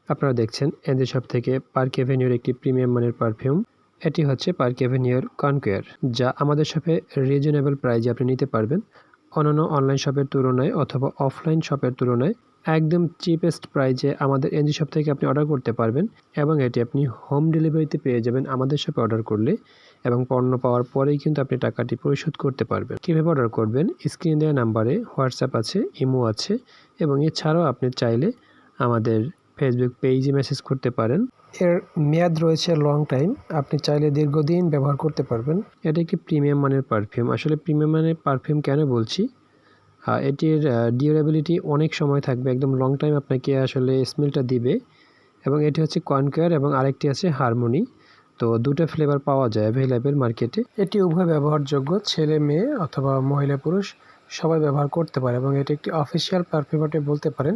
আপনারা দেখছেন NJ shop থেকে পার্ক এভিনিউর একটি প্রিমিয়াম মানের পারফিউম। এটি হচ্ছে পার্ক এভিনিউর কনকোয়ার, যা আমাদের শপে রিজনেবল প্রাইজে আপনি নিতে পারবেন। অন্যান্য অনলাইন শপের তুলনায় অথবা অফলাইন শপের তুলনায় একদম চিপেস্ট প্রাইজে আমাদের এনজে শপ থেকে আপনি অর্ডার করতে পারবেন এবং এটি আপনি হোম ডেলিভারিতে পেয়ে যাবেন আমাদের শপে অর্ডার করলে, এবং পণ্য পাওয়ার পরেই কিন্তু আপনি টাকাটি পরিশোধ করতে পারবেন। কীভাবে অর্ডার করবেন? স্ক্রিনে দেওয়া নাম্বারে হোয়াটসঅ্যাপ আছে, ইমো আছে, এবং এছাড়াও আপনি চাইলে আমাদের ফেসবুক পেজে মেসেজ করতে পারেন। এর মেয়াদ রয়েছে লং টাইম, আপনি চাইলে দীর্ঘদিন ব্যবহার করতে পারবেন। এটা একটি প্রিমিয়াম মানের পারফিউম। আসলে প্রিমিয়াম মানের পারফিউম কেন বলছি? এটির ডিউরেবিলিটি অনেক সময় থাকবে, একদম লং টাইম আপনাকে আসলে স্মেলটা দিবে। এবং এটি হচ্ছে কনকোয়ার এবং আরেকটি আছে হারমোনি। তো দুটো ফ্লেভার পাওয়া যায় অ্যাভেলেবেল মার্কেটে। এটি উভয় ব্যবহারযোগ্য, ছেলে মেয়ে অথবা মহিলা পুরুষ সবাই ব্যবহার করতে পারে এবং এটি একটি অফিসিয়াল পারফিউম আপনি বলতে পারেন।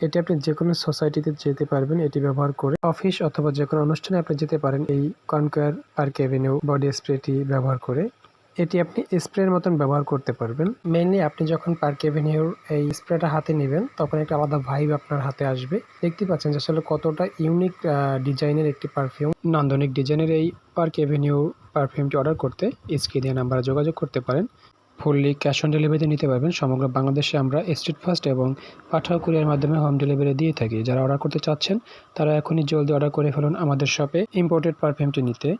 এটি আপনি যে কোনো সোসাইটিতে যেতে পারবেন এটি ব্যবহার করে। অফিস অথবা যে কোনো অনুষ্ঠানে আপনি যেতে পারেন এই কনকোয়ার পার্ক এভিনিউ বডি স্প্রেটি ব্যবহার করে। এটি আপনি স্প্রের মতন ব্যবহার করতে পারবেন। মেইনলি আপনি যখন পার্ক এভিনিউর এই স্প্রেটা হাতে নেবেন তখন একটা আলাদা ভাইব আপনার হাতে আসবে। দেখতে পাচ্ছেন যে আসলে কতটা ইউনিক ডিজাইনের একটি পারফিউম। নান্দনিক ডিজাইনের এই পার্ক এভিনিউ পারফিউমটি অর্ডার করতে স্ক্রিনে দেওয়া নাম্বারে যোগাযোগ করতে পারেন। ফুললি ক্যাশ অন ডেলিভারিতে নিতে পারবেন। সমগ্র বাংলাদেশে আমরা স্ট্রিট ফাস্ট এবং পাঠাও কুরিয়ার মাধ্যমে হোম ডেলিভারি দিয়ে থাকি। যারা অর্ডার করতে চাচ্ছেন তারা এখনই জলদি অর্ডার করে ফেলুন আমাদের শপে ইম্পোর্টেড পারফিউমটি নিতে।